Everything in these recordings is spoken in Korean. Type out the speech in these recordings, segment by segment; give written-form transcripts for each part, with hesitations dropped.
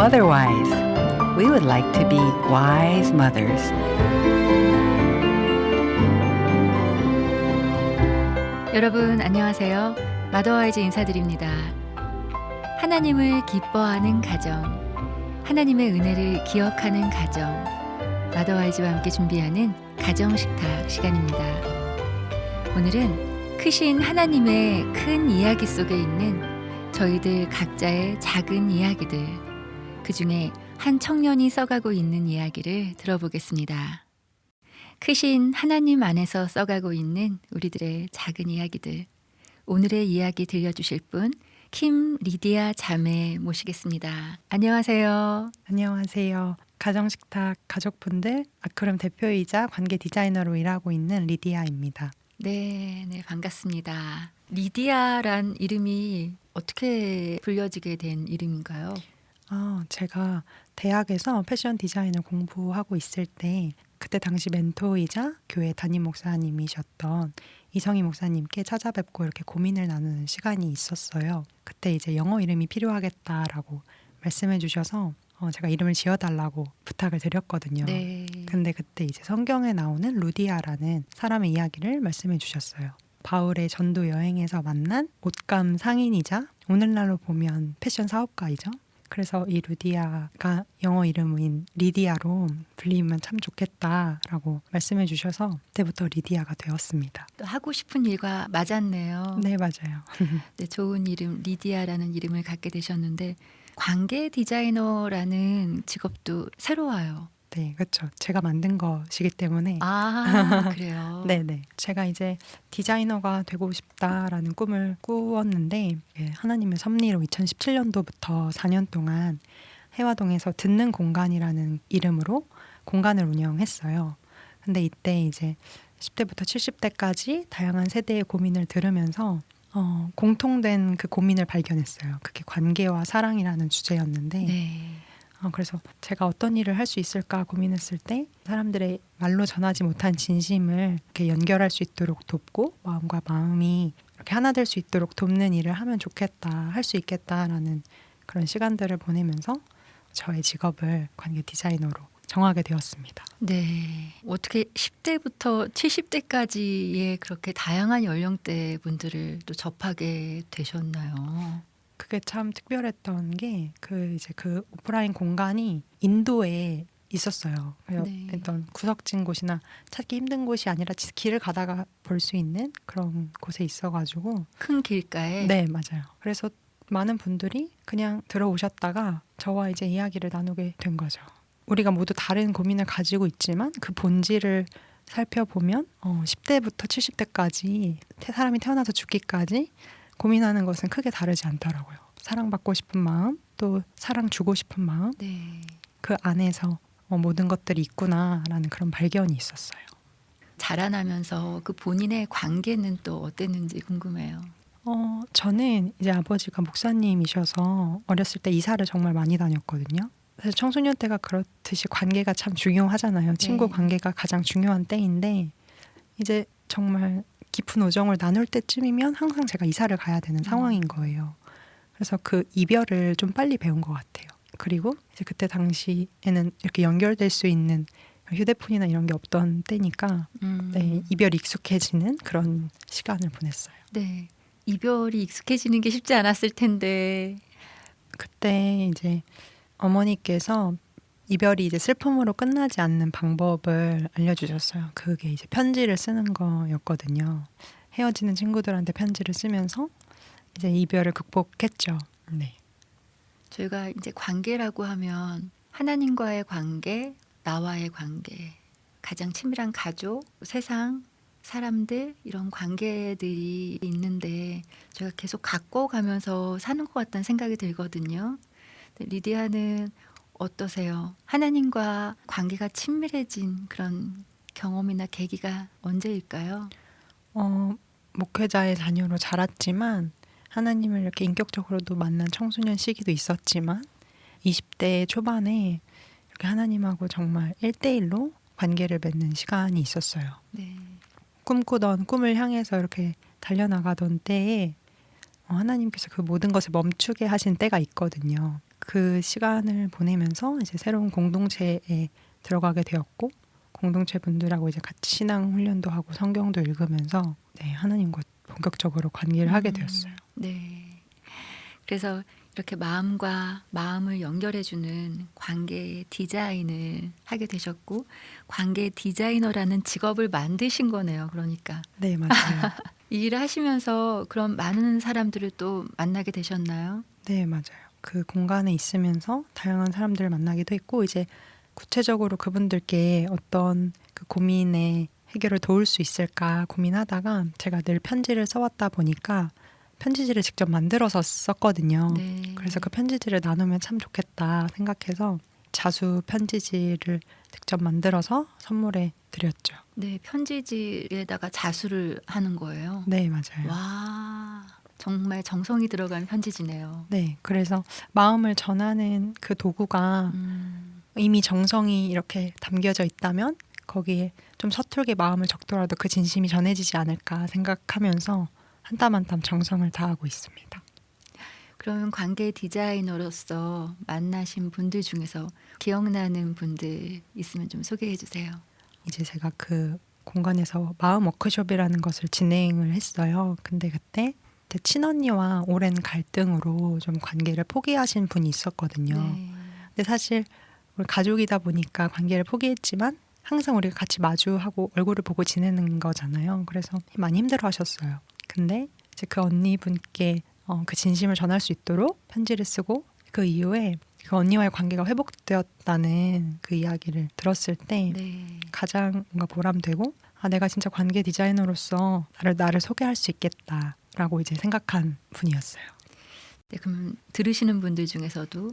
otherwise. We would like to be wise mothers. 여러분 안녕하세요. 마더와이즈 인사드립니다. 하나님을 기뻐하는 가정, 하나님의 은혜를 기억하는 가정, 마더와이즈와 함께 준비하는 가정식탁 시간입니다. 오늘은 크신 하나님의 큰 이야기 속에 있는 저희들 각자의 작은 이야기들, 그 중에 한 청년이 써가고 있는 이야기를 들어보겠습니다. 크신 하나님 안에서 써가고 있는 우리들의 작은 이야기들, 오늘의 이야기 들려주실 분 킴 리디아 자매 모시겠습니다. 안녕하세요. 안녕하세요. 가정식탁 가족분들 아크룸 대표이자 관계 디자이너로 일하고 있는 리디아입니다. 네, 반갑습니다. 리디아란 이름이 어떻게 불려지게 된 이름인가요? 제가 대학에서 패션 디자인을 공부하고 있을 때 그때 당시 멘토이자 교회 담임 목사님이셨던 이성희 목사님께 찾아뵙고 이렇게 고민을 나누는 시간이 있었어요. 그때 이제 영어 이름이 필요하겠다라고 말씀해 주셔서 제가 이름을 지어달라고 부탁을 드렸거든요. 네. 근데 그때 이제 성경에 나오는 루디아라는 사람의 이야기를 말씀해 주셨어요. 바울의 전도 여행에서 만난 옷감 상인이자 오늘날로 보면 패션 사업가이죠. 그래서 이 루디아가 영어 이름인 리디아로 불리면 참 좋겠다라고 말씀해 주셔서 그때부터 리디아가 되었습니다. 또 하고 싶은 일과 맞았네요. 네, 맞아요. 네, 좋은 이름 리디아라는 이름을 갖게 되셨는데 관계 디자이너라는 직업도 새로워요. 네, 그렇죠. 제가 만든 것이기 때문에 그래요. 네네. 제가 이제 디자이너가 되고 싶다라는 꿈을 꾸었는데 하나님의 섭리로 2017년도부터 4년 동안 해화동에서 듣는 공간이라는 이름으로 공간을 운영했어요. 근데 이때 이제 10대부터 70대까지 다양한 세대의 고민을 들으면서 공통된 그 고민을 발견했어요. 그게 관계와 사랑이라는 주제였는데 네. 그래서 제가 어떤 일을 할 수 있을까 고민했을 때 사람들의 말로 전하지 못한 진심을 이렇게 연결할 수 있도록 돕고 마음과 마음이 이렇게 하나 될 수 있도록 돕는 일을 하면 좋겠다, 할 수 있겠다라는 그런 시간들을 보내면서 저의 직업을 관계 디자이너로 정하게 되었습니다. 네. 어떻게 10대부터 70대까지의 그렇게 다양한 연령대 분들을 또 접하게 되셨나요? 그게 참 특별했던 게 그 오프라인 공간이 인도에 있었어요. 네. 어떤 구석진 곳이나 찾기 힘든 곳이 아니라 길을 가다가 볼 수 있는 그런 곳에 있어가지고 큰 길가에. 네, 맞아요. 그래서 많은 분들이 그냥 들어오셨다가 저와 이제 이야기를 나누게 된 거죠. 우리가 모두 다른 고민을 가지고 있지만 그 본질을 살펴보면 10대부터 70대까지 사람이 태어나서 죽기까지 고민하는 것은 크게 다르지 않더라고요. 사랑받고 싶은 마음, 또 사랑 주고 싶은 마음, 네. 그 안에서 모든 것들이 있구나라는 그런 발견이 있었어요. 자라나면서 그 본인의 관계는 또 어땠는지 궁금해요. 저는 이제 아버지가 목사님이셔서 어렸을 때 이사를 정말 많이 다녔거든요. 사실 청소년 때가 그렇듯이 관계가 참 중요하잖아요. 친구 네. 관계가 가장 중요한 때인데 이제 정말 깊은 우정을 나눌 때쯤이면 항상 제가 이사를 가야 되는 상황인 거예요. 그래서 그 이별을 좀 빨리 배운 것 같아요. 그리고 이제 그때 당시에는 이렇게 연결될 수 있는 휴대폰이나 이런 게 없던 때니까 네, 이별이 익숙해지는 그런 시간을 보냈어요. 네. 이별이 익숙해지는 게 쉽지 않았을 텐데. 그때 이제 어머니께서 이별이 이제 슬픔으로 끝나지 않는 방법을 알려주셨어요. 그게 이제 편지를 쓰는 거였거든요. 헤어지는 친구들한테 편지를 쓰면서 이제 이별을 극복했죠. 네. 저희가 이제 관계라고 하면 하나님과의 관계, 나와의 관계, 가장 친밀한 가족, 세상, 사람들 이런 관계들이 있는데 제가 계속 갖고 가면서 사는 것 같다는 생각이 들거든요. 리디아는 어떠세요? 하나님과 관계가 친밀해진 그런 경험이나 계기가 언제일까요? 목회자의 자녀로 자랐지만 하나님을 이렇게 인격적으로도 만난 청소년 시기도 있었지만 20대 초반에 이렇게 하나님하고 정말 1대1로 관계를 맺는 시간이 있었어요. 네. 꿈꾸던 꿈을 향해서 이렇게 달려나가던 때에 하나님께서 그 모든 것을 멈추게 하신 때가 있거든요. 그 시간을 보내면서 이제 새로운 공동체에 들어가게 되었고 공동체 분들하고 이제 같이 신앙 훈련도 하고 성경도 읽으면서 네, 하나님과 본격적으로 관계를 하게 되었어요. 네. 그래서 이렇게 마음과 마음을 연결해주는 관계 디자인을 하게 되셨고 관계 디자이너라는 직업을 만드신 거네요. 그러니까 네, 맞아요. 이 일을 하시면서 그런 많은 사람들을 또 만나게 되셨나요? 네, 맞아요. 그 공간에 있으면서 다양한 사람들을 만나기도 했고 이제 구체적으로 그분들께 어떤 그 고민의 해결을 도울 수 있을까 고민하다가 제가 늘 편지를 써왔다 보니까 편지지를 직접 만들어서 썼거든요. 네. 그래서 그 편지지를 나누면 참 좋겠다 생각해서 자수 편지지를 직접 만들어서 선물해 드렸죠. 네, 편지지에다가 자수를 하는 거예요. 네, 맞아요. 와, 정말 정성이 들어간 편지지네요. 네, 그래서 마음을 전하는 그 도구가 이미 정성이 이렇게 담겨져 있다면 거기에 좀 서툴게 마음을 적더라도 그 진심이 전해지지 않을까 생각하면서 한 땀 한 땀 정성을 다하고 있습니다. 그러면 관계 디자이너로서 만나신 분들 중에서 기억나는 분들 있으면 좀 소개해 주세요. 이제 제가 그 공간에서 마음 워크숍이라는 것을 진행을 했어요. 근데 그때 제 친언니와 오랜 갈등으로 좀 관계를 포기하신 분이 있었거든요. 네. 근데 사실 우리 가족이다 보니까 관계를 포기했지만 항상 우리가 같이 마주하고 얼굴을 보고 지내는 거잖아요. 그래서 많이 힘들어하셨어요. 근데 이제 그 언니분께 그 진심을 전할 수 있도록 편지를 쓰고 그 이후에 그 언니와의 관계가 회복되었다는 그 이야기를 들었을 때 네. 가장 뭔가 보람되고 내가 진짜 관계 디자이너로서 나를 소개할 수 있겠다라고 이제 생각한 분이었어요. 네, 그럼 들으시는 분들 중에서도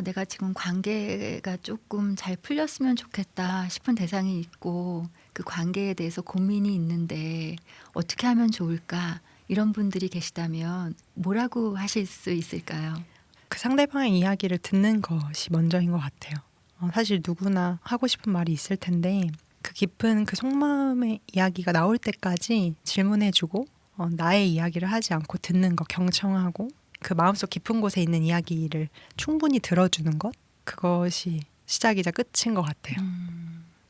내가 지금 관계가 조금 잘 풀렸으면 좋겠다 싶은 대상이 있고 그 관계에 대해서 고민이 있는데 어떻게 하면 좋을까 이런 분들이 계시다면 뭐라고 하실 수 있을까요? 그 상대방의 이야기를 듣는 것이 먼저인 것 같아요. 사실 누구나 하고 싶은 말이 있을 텐데 그 깊은 그 속마음의 이야기가 나올 때까지 질문해주고 나의 이야기를 하지 않고 듣는 것, 경청하고 그 마음속 깊은 곳에 있는 이야기를 충분히 들어주는 것, 그것이 시작이자 끝인 것 같아요.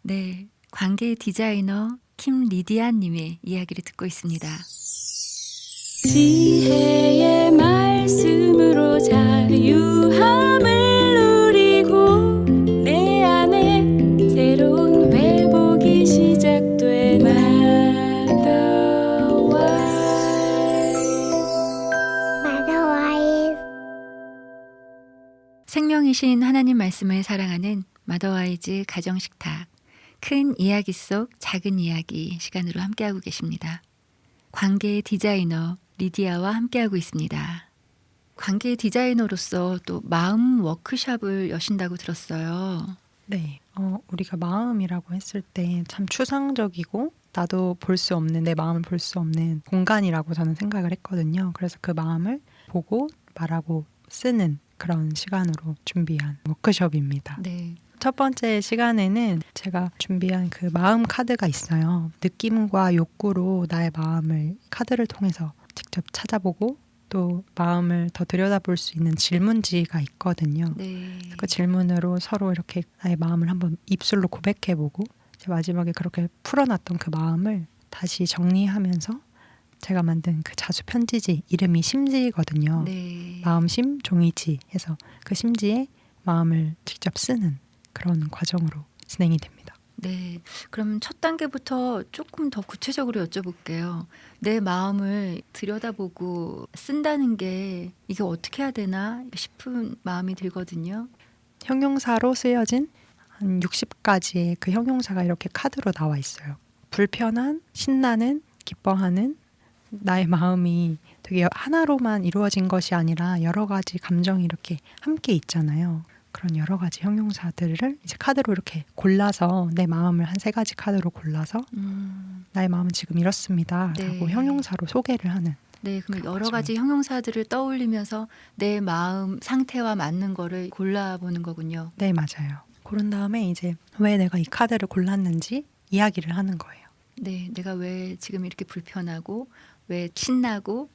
네, 관계 디자이너 킴 리디아 님의 이야기를 듣고 있습니다. 지혜의 말씀으로 자유함을 누리고 내 안에 새로운 회복이 시작돼 마더와이즈 생명이신 하나님 말씀을 사랑하는 마더와이즈 가정식탁 큰 이야기 속 작은 이야기 시간으로 함께하고 계십니다. 관계 디자이너 리디아와 함께하고 있습니다. 관계 디자이너로서 또 마음 워크숍을 여신다고 들었어요. 네, 우리가 마음이라고 했을 때 참 추상적이고 나도 볼 수 없는 내 마음을 볼 수 없는 공간이라고 저는 생각을 했거든요. 그래서 그 마음을 보고 말하고 쓰는 그런 시간으로 준비한 워크숍입니다. 네. 첫 번째 시간에는 제가 준비한 그 마음 카드가 있어요. 느낌과 욕구로 나의 마음을 카드를 통해서 직접 찾아보고 또 마음을 더 들여다볼 수 있는 질문지가 있거든요. 네. 그 질문으로 서로 이렇게 나의 마음을 한번 입술로 고백해보고 마지막에 그렇게 풀어놨던 그 마음을 다시 정리하면서 제가 만든 그 자수 편지지 이름이 심지거든요. 네. 마음심 종이지 해서 그 심지에 마음을 직접 쓰는 그런 과정으로 진행이 됩니다. 네. 그럼 첫 단계부터 조금 더 구체적으로 여쭤볼게요. 내 마음을 들여다보고 쓴다는 게 이게 어떻게 해야 되나 싶은 마음이 들거든요. 형용사로 쓰여진 한 60가지의 그 형용사가 이렇게 카드로 나와 있어요. 불편한, 신나는, 기뻐하는 나의 마음이 되게 하나로만 이루어진 것이 아니라 여러 가지 감정이 이렇게 함께 있잖아요. 그런 여러 가지 형용사들을 이제 카드로 이렇게 골라서 내 마음을 한 3가지 카드로 골라서 나의 마음은 지금 이렇습니다 네. 라고 형용사로 소개를 하는. 네, 그럼 그런 여러 가지 형용사들을 떠올리면서 내 마음 상태와 맞는 거를 골라보는 거군요. 네, 맞아요. 고른 다음에 이제 왜 내가 이 카드를 골랐는지 이야기를 하는 거예요. 네, 내가 왜 지금 이렇게 불편하고 왜 신나고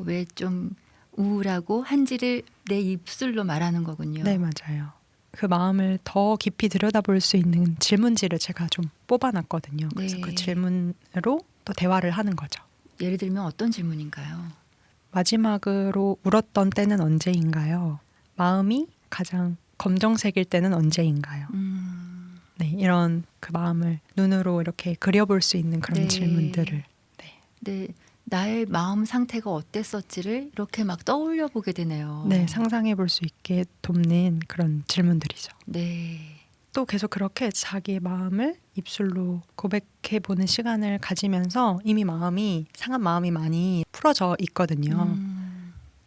왜 좀 우울하고 한지를 내 입술로 말하는 거군요. 네, 맞아요. 그 마음을 더 깊이 들여다볼 수 있는 질문지를 제가 좀 뽑아놨거든요. 그래서 네. 그 질문으로 또 대화를 하는 거죠. 예를 들면 어떤 질문인가요? 마지막으로 울었던 때는 언제인가요? 마음이 가장 검정색일 때는 언제인가요? 네, 이런 그 마음을 눈으로 이렇게 그려볼 수 있는 그런 네. 질문들을. 네, 나의 마음 상태가 어땠었지를 이렇게 막 떠올려 보게 되네요. 네, 상상해 볼 수 있게 돕는 그런 질문들이죠. 네. 또 계속 그렇게 자기의 마음을 입술로 고백해 보는 시간을 가지면서 이미 마음이 상한 마음이 많이 풀어져 있거든요.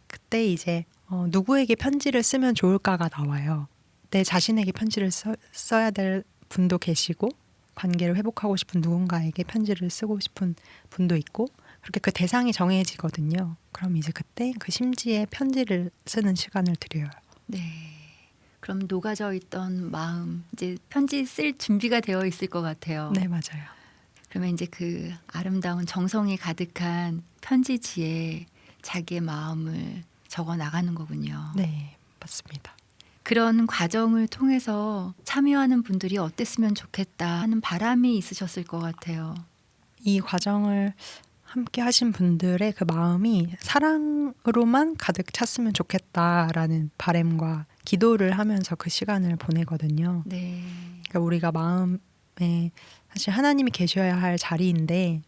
그때 이제 누구에게 편지를 쓰면 좋을까가 나와요. 내 자신에게 편지를 써야 될 분도 계시고 관계를 회복하고 싶은 누군가에게 편지를 쓰고 싶은 분도 있고 그렇게 그 대상이 정해지거든요. 그럼 이제 그때 그 심지에 편지를 쓰는 시간을 드려요. 네. 그럼 녹아져 있던 마음 이제 편지 쓸 준비가 되어 있을 것 같아요. 네, 맞아요. 그러면 이제 그 아름다운 정성이 가득한 편지지에 자기의 마음을 적어 나가는 거군요. 네, 맞습니다. 그런 과정을 통해서 참여하는 분들이 어땠으면 좋겠다 하는 바람이 있으셨을 것 같아요. 이 과정을 함께 하신 분들의 그 마음이 사랑으로만 가득 찼으면 좋겠다라는 바람과 기도를 하면서 그 시간을 보내거든요. 네. 그러니까 우리가 마음에 사실 하나님이 계셔야 할 자리인데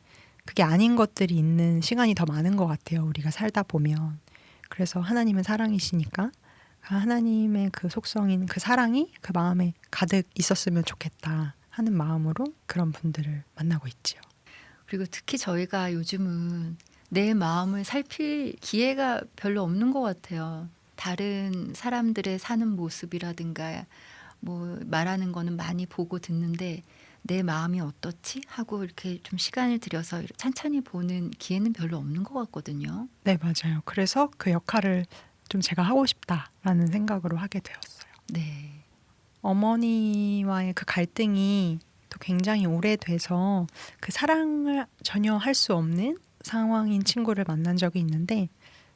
그게 아닌 것들이 있는 시간이 더 많은 것 같아요. 우리가 살다 보면. 그래서 하나님은 사랑이시니까 하나님의 그 속성인 그 사랑이 그 마음에 가득 있었으면 좋겠다 하는 마음으로 그런 분들을 만나고 있지요. 그리고 특히 저희가 요즘은 내 마음을 살필 기회가 별로 없는 것 같아요. 다른 사람들의 사는 모습이라든가 뭐 말하는 거는 많이 보고 듣는데 내 마음이 어떻지? 하고 이렇게 좀 시간을 들여서 찬찬히 보는 기회는 별로 없는 것 같거든요. 네, 맞아요. 그래서 그 역할을 좀 제가 하고 싶다라는 생각으로 하게 되었어요. 네. 어머니와의 그 갈등이 또 굉장히 오래돼서 그 사랑을 전혀 할 수 없는 상황인 친구를 만난 적이 있는데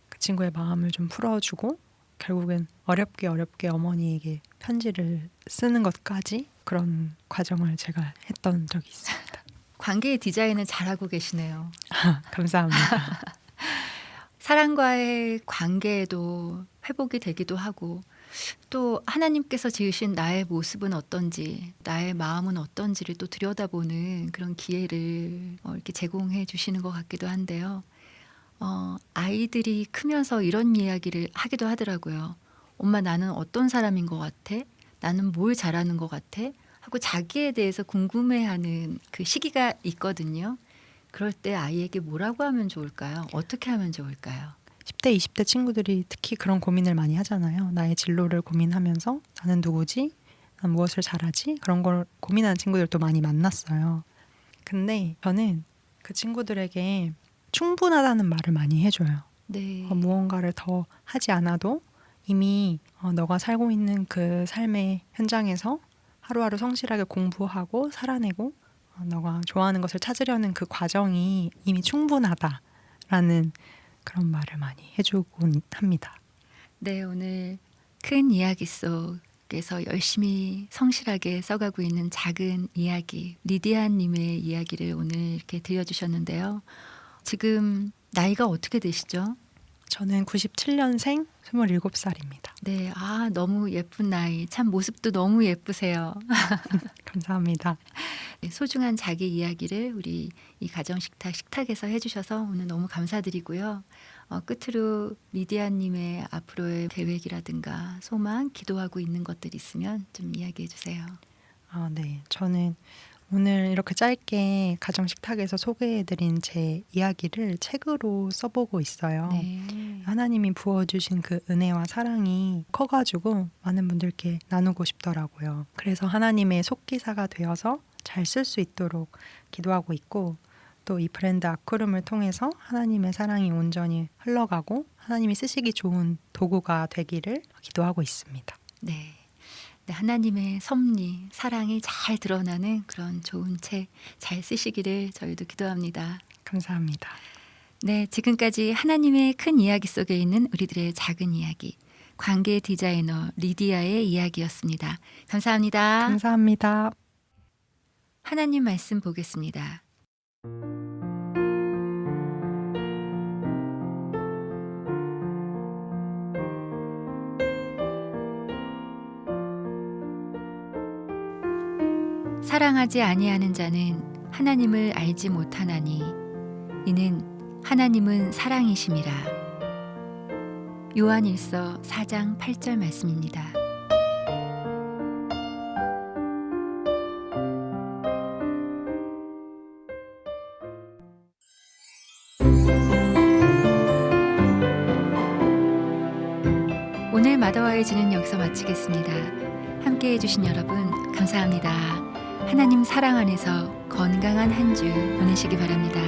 그 친구의 마음을 좀 풀어주고 결국엔 어렵게 어머니에게 편지를 쓰는 것까지 그런 과정을 제가 했던 적이 있습니다. 관계의 디자인을 잘하고 계시네요. 감사합니다. 사랑과의 관계에도 회복이 되기도 하고 또 하나님께서 지으신 나의 모습은 어떤지 나의 마음은 어떤지를 또 들여다보는 그런 기회를 이렇게 제공해 주시는 것 같기도 한데요. 아이들이 크면서 이런 이야기를 하기도 하더라고요. 엄마 나는 어떤 사람인 것 같아? 나는 뭘 잘하는 것 같아? 하고 자기에 대해서 궁금해하는 그 시기가 있거든요. 그럴 때 아이에게 뭐라고 하면 좋을까요? 어떻게 하면 좋을까요? 10대, 20대 친구들이 특히 그런 고민을 많이 하잖아요. 나의 진로를 고민하면서 나는 누구지? 난 무엇을 잘하지? 그런 걸 고민하는 친구들도 많이 만났어요. 근데 저는 그 친구들에게 충분하다는 말을 많이 해줘요. 네. 무언가를 더 하지 않아도 이미 너가 살고 있는 그 삶의 현장에서 하루하루 성실하게 공부하고 살아내고 너가 좋아하는 것을 찾으려는 그 과정이 이미 충분하다라는 그런 말을 많이 해주곤 합니다. 네, 오늘 큰 이야기 속에서 열심히 성실하게 써가고 있는 작은 이야기, 리디아님의 이야기를 오늘 이렇게 들려주셨는데요. 지금 나이가 어떻게 되시죠? 저는 97년생 27살입니다. 네, 너무 예쁜 나이, 참 모습도 너무 예쁘세요. 감사합니다. 소중한 자기 이야기를 우리 이 가정식탁 식탁에서 해주셔서 오늘 너무 감사드리고요. 끝으로 리디아님의 앞으로의 계획이라든가 소망, 기도하고 있는 것들 있으면 좀 이야기해 주세요. 네. 저는 오늘 이렇게 짧게 가정식탁에서 소개해드린 제 이야기를 책으로 써보고 있어요. 네. 하나님이 부어주신 그 은혜와 사랑이 커가지고 많은 분들께 나누고 싶더라고요. 그래서 하나님의 속기사가 되어서 잘 쓸 수 있도록 기도하고 있고 또 이 브랜드 아쿠름을 통해서 하나님의 사랑이 온전히 흘러가고 하나님이 쓰시기 좋은 도구가 되기를 기도하고 있습니다. 네. 네, 하나님의 섭리, 사랑이 잘 드러나는 그런 좋은 책 잘 쓰시기를 저희도 기도합니다. 감사합니다. 네, 지금까지 하나님의 큰 이야기 속에 있는 우리들의 작은 이야기, 관계 디자이너 리디아의 이야기였습니다. 감사합니다. 감사합니다. 하나님 말씀 보겠습니다. 사랑하지 아니하는 자는 하나님을 알지 못하나니 이는 하나님은 사랑이심이라. 요한일서 4장 8절 말씀입니다. 오늘 마더와의 지는 여기서 마치겠습니다. 함께 해주신 여러분 감사합니다. 하나님 사랑 안에서 건강한 한 주 보내시기 바랍니다.